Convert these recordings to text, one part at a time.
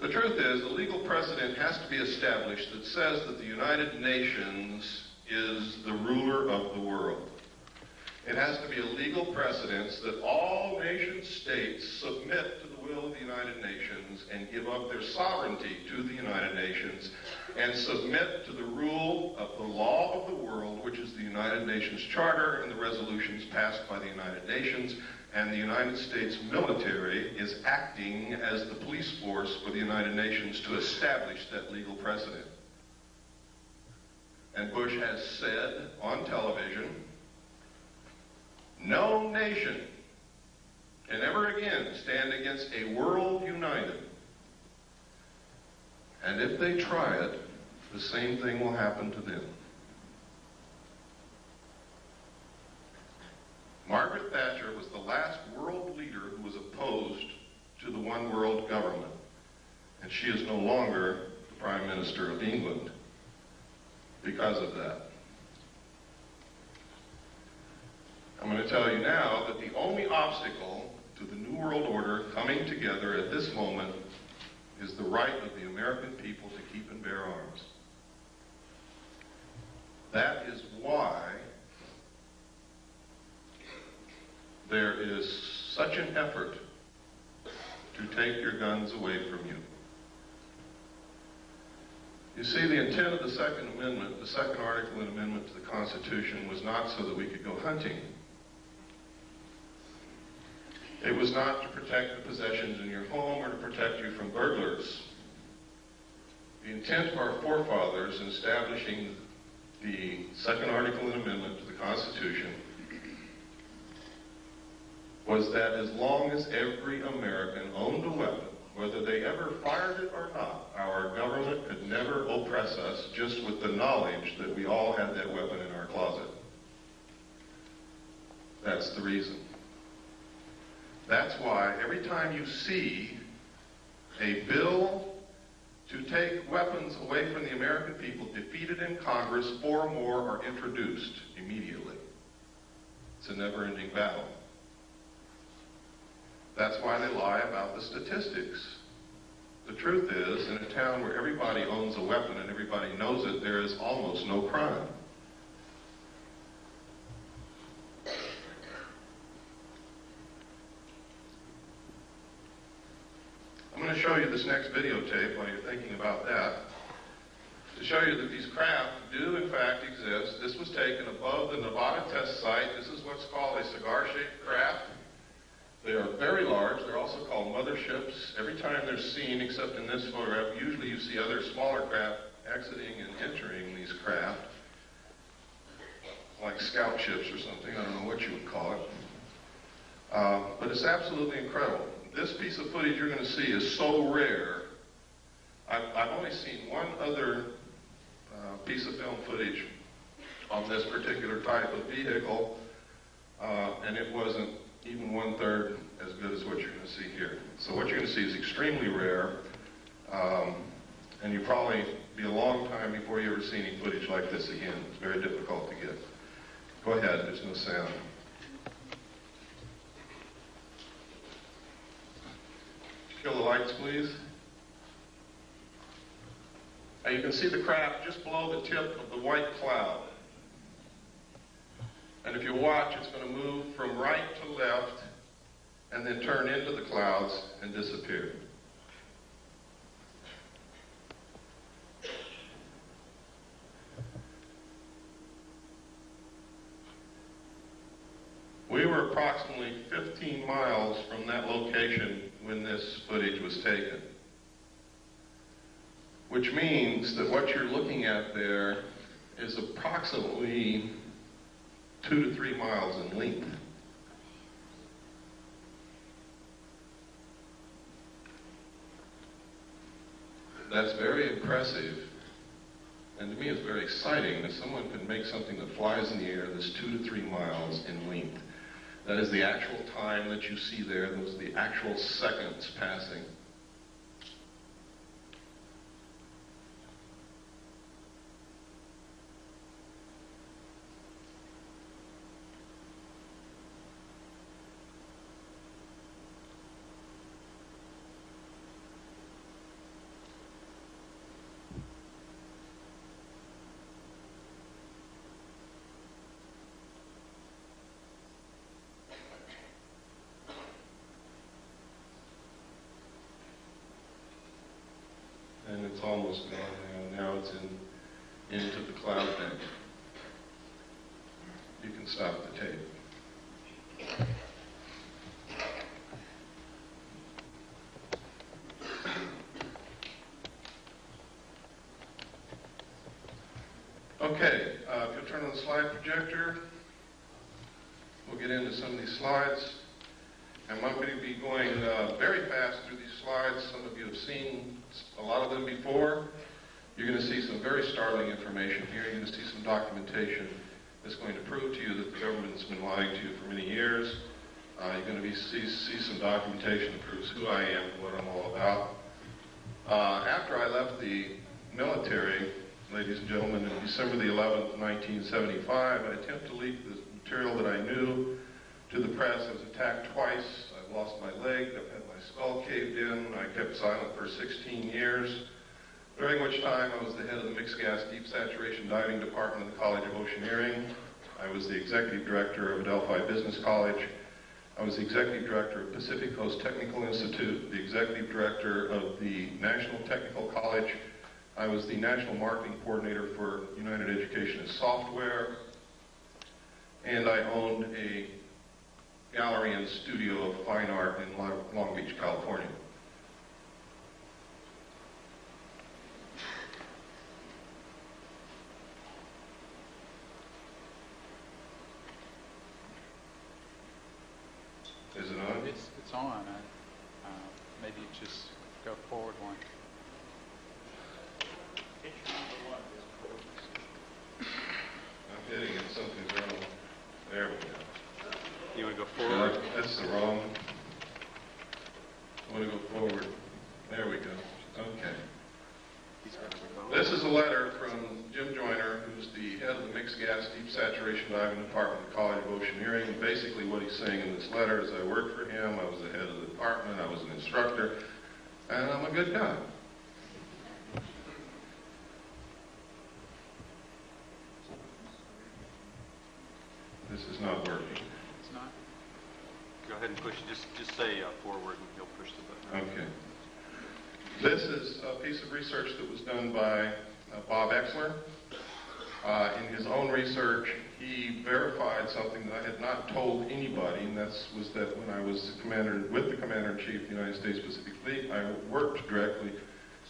The truth is, a legal precedent has to be established that says that the United Nations is the ruler of the world. It has to be a legal precedent that all nation states submit to the will of the United Nations and give up their sovereignty to the United Nations and submit to the rule of the law of the world, which is the United Nations Charter and the resolutions passed by the United Nations. And the United States military is acting as the police force for the United Nations to establish that legal precedent. And Bush has said on television, no nation can ever again stand against a world united. And if they try it, the same thing will happen to them. Margaret Thatcher was the last world leader who was opposed to the one world government. And she is no longer the Prime Minister of England because of that. I'm going to tell you now that the only obstacle to the New World Order coming together at this moment is the right of the American people to keep and bear arms. That is why there is such an effort to take your guns away from you. You see, the intent of the Second Amendment, the Second Article and Amendment to the Constitution, was not so that we could go hunting. It was not to protect the possessions in your home or to protect you from burglars. The intent of our forefathers in establishing the Second Article and Amendment to the Constitution was that as long as every American owned a weapon, whether they ever fired it or not, our government could never oppress us just with the knowledge that we all had that weapon in our closet. That's the reason. That's why every time you see a bill to take weapons away from the American people defeated in Congress, 4 more are introduced immediately. It's a never-ending battle. That's why they lie about the statistics. The truth is, in a town where everybody owns a weapon and everybody knows it, there is almost no crime. I'm going to show you this next videotape while you're thinking about that, to show you that these craft do in fact exist. This was taken above the Nevada test site. This is what's called a cigar-shaped craft. They are very large. They're also called motherships. Every time they're seen, except in this photograph, usually you see other smaller craft exiting and entering these craft, like scout ships or something. I don't know what you would call it. But it's absolutely incredible. This piece of footage you're going to see is so rare. I've only seen one other piece of film footage on this particular type of vehicle, and it wasn't even 1/3 as good as what you're going to see here. So what you're going to see is extremely rare, and you'll probably be a long time before you ever see any footage like this again. It's very difficult to get. Go ahead, there's no sound. Kill the lights, please. Now you can see the craft just below the tip of the white cloud. And if you watch, it's going to move from right to left and then turn into the clouds and disappear. We were approximately 15 miles from that location when this footage was taken, which means that what you're looking at there is approximately 2 to 3 miles in length. That's very impressive, and to me it's very exciting that someone can make something that flies in the air that's 2 to 3 miles in length. That is the actual time that you see there. Those are the actual seconds passing. and it's almost gone now. Now it's into the cloud bank. You can stop the tape. Okay, if you'll turn on the slide projector, we'll get into some of these slides. I'm going to be going very fast through these slides. Some of you have seen a lot of them before. You're going to see some very startling information here. You're going to see some documentation that's going to prove to you that the government's been lying to you for many years. You're going to see some documentation that proves who I am and what I'm all about. After I left the military, ladies and gentlemen, on December the 11th, 1975, I attempted to leak the material that I knew to the press. I was attacked twice. I've lost my leg. I've had my skull caved in. I kept silent for 16 years, during which time I was the head of the Mixed Gas Deep Saturation Diving Department of the College of Oceaneering. I was the executive director of Adelphi Business College. I was the executive director of Pacific Coast Technical Institute, the executive director of the National Technical College. I was the national marketing coordinator for United Education and Software, and I owned a gallery and studio of fine art in Long Beach, California. Is it on? It's on. Maybe just go forward one. I'm hitting it. Something's wrong. There we go. You want to go forward? That's the wrong. I want to go forward. There we go. Okay. This is a letter from Jim Joyner, who's the head of the Mixed Gas Deep Saturation Diving Department of the College of Oceaneering. And basically what he's saying in this letter is I worked for him, I was the head of the department, I was an instructor, and I'm a good guy. This is not working. It's not? Go ahead and push it. Just say forward and he'll push the button. Okay. This is a piece of research that was done by Bob Exler. In his own research, he verified something that I had not told anybody, and that was that when I was with the Commander-in-Chief of the United States Pacific Fleet, I worked directly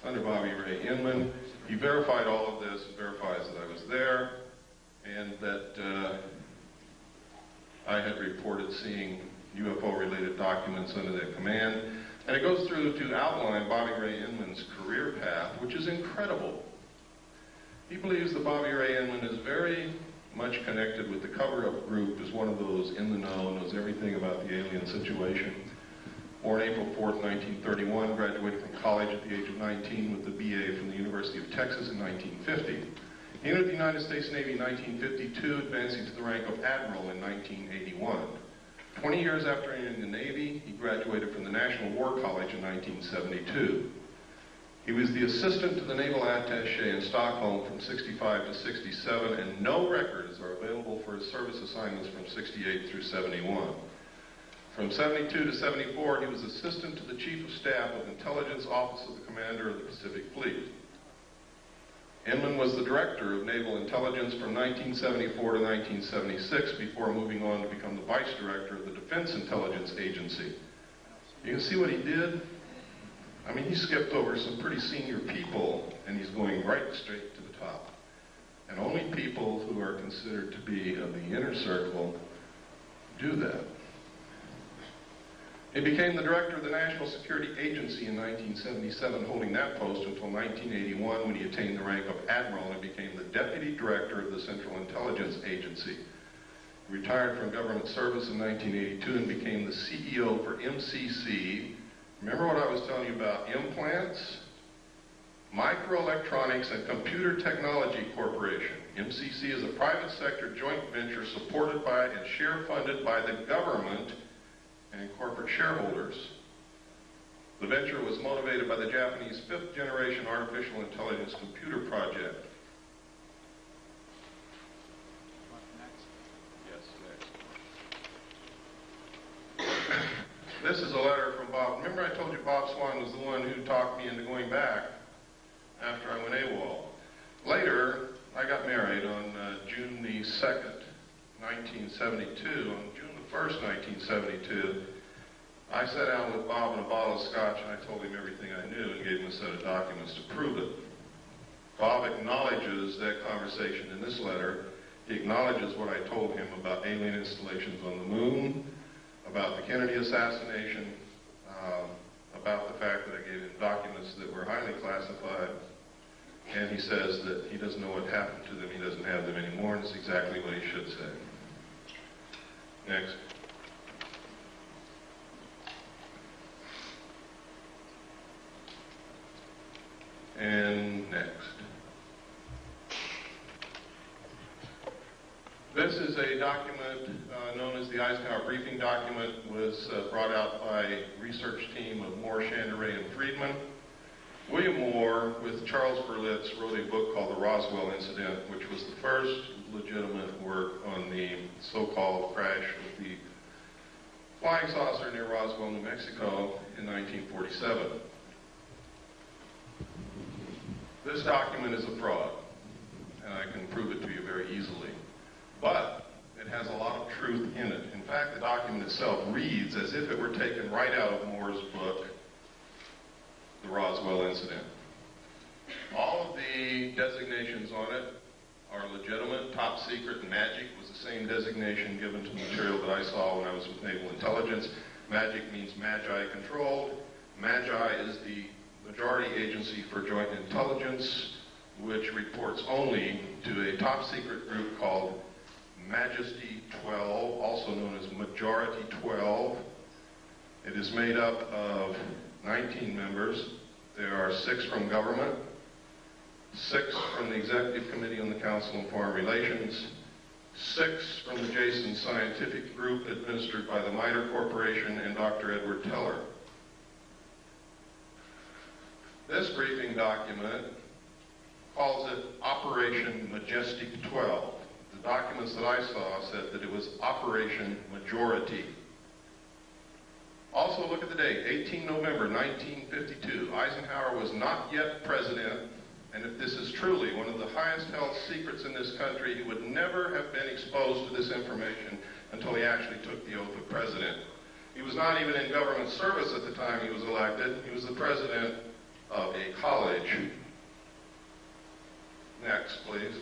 under Bobby Ray Inman. He verified all of this and verifies that I was there, and that I had reported seeing UFO-related documents under their command. And it goes through to outline Bobby Ray Inman's career path, which is incredible. He believes that Bobby Ray Inman is very much connected with the cover-up group, is one of those in the know, knows everything about the alien situation. Born April 4th, 1931, graduated from college at the age of 19 with the BA from the University of Texas in 1950. He entered the United States Navy in 1952, advancing to the rank of Admiral in 1981. 20 years after entering the Navy, he graduated from the National War College in 1972. He was the assistant to the Naval Attaché in Stockholm from 65 to 67, and no records are available for his service assignments from 68 through 71. From 72 to 74, he was assistant to the Chief of Staff of Intelligence Office of the Commander of the Pacific Fleet. Inman was the director of Naval Intelligence from 1974 to 1976 before moving on to become the vice director of the Defense Intelligence Agency. You can see what he did? I mean, he skipped over some pretty senior people, and he's going right straight to the top. And only people who are considered to be of the inner circle do that. He became the director of the National Security Agency in 1977, holding that post until 1981 when he attained the rank of Admiral and became the deputy director of the Central Intelligence Agency. He retired from government service in 1982 and became the CEO for MCC. Remember what I was telling you about implants? Microelectronics and Computer Technology Corporation. MCC is a private sector joint venture supported by and share funded by the government and corporate shareholders. The venture was motivated by the Japanese fifth-generation artificial intelligence computer project. This is a letter from Bob. Remember I told you Bob Swan was the one who talked me into going back? after I went AWOL. Later, I got married on June the 2nd, 1972. On June the 1st, 1972, I sat down with Bob and a bottle of scotch, and I told him everything I knew and gave him a set of documents to prove it. Bob acknowledges that conversation in this letter. He acknowledges what I told him about alien installations on the moon, about the Kennedy assassination, about the fact that I gave him documents that were highly classified, and he says that he doesn't know what happened to them, he doesn't have them anymore, and it's exactly what he should say. Next. And next. This is a document known as the Eisenhower Briefing Document. It was brought out by a research team of Moore, Chandray, and Friedman. William Moore, with Charles Berlitz, wrote a book called The Roswell Incident, which was the first legitimate work on the so-called crash of the flying saucer near Roswell, New Mexico in 1947. This document is a fraud, and I can prove it to you very easily. But it has a lot of truth in it. In fact, the document itself reads as if it were taken right out of Moore's book, The Roswell Incident. All of the designations on it are legitimate. Top secret, magic was the same designation given to the material that I saw when I was with Naval Intelligence. Magic means Magi controlled. Magi is the majority agency for joint intelligence, which reports only to a top secret group called Majesty 12, also known as Majority 12. It is made up of 19 members. There are 6 from government, 6 from the Executive Committee on the Council on Foreign Relations, 6 from the Jason Scientific Group administered by the MITRE Corporation and Dr. Edward Teller. This briefing document calls it Operation Majestic 12. The documents that I saw said that it was Operation Majority. Also, look at the date, 18 November 1952. Eisenhower was not yet president, and if this is truly one of the highest held secrets in this country, he would never have been exposed to this information until he actually took the oath of president. He was not even in government service at the time he was elected. He was the president of a college. Next, please.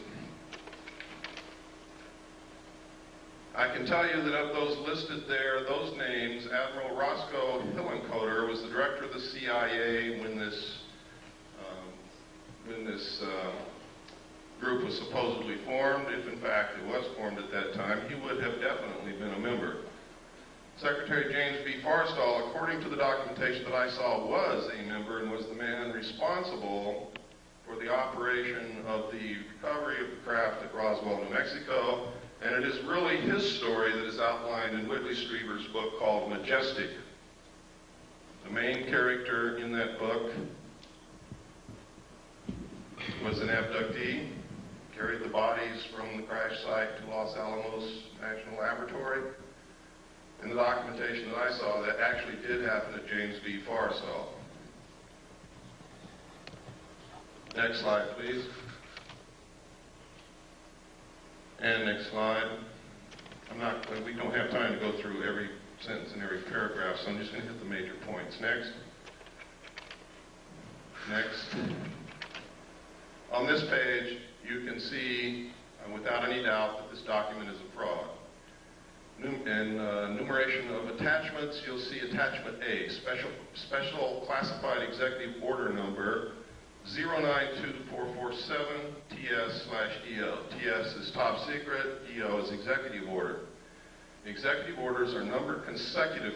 I can tell you that of those listed there, those names, Admiral Roscoe Hillenkoetter was the director of the CIA when this group was supposedly formed. If in fact it was formed at that time, he would have definitely been a member. Secretary James B. Forrestal, according to the documentation that I saw, was a member and was the man responsible for the operation of the recovery of the craft at Roswell, New Mexico. And it is really his story that is outlined in Whitley Strieber's book called Majestic. The main character in that book was an abductee, carried the bodies from the crash site to Los Alamos National Laboratory. In the documentation that I saw, that actually did happen at James B. Forrestal. Next slide, please. And next slide. We don't have time to go through every sentence and every paragraph, so I'm just going to hit the major points. Next. Next. On this page, you can see, without any doubt, that this document is a fraud. In enumeration of attachments, you'll see attachment A, special classified executive order number 092447 TS/EO. TS is top secret, EO is executive order. Executive orders are numbered consecutively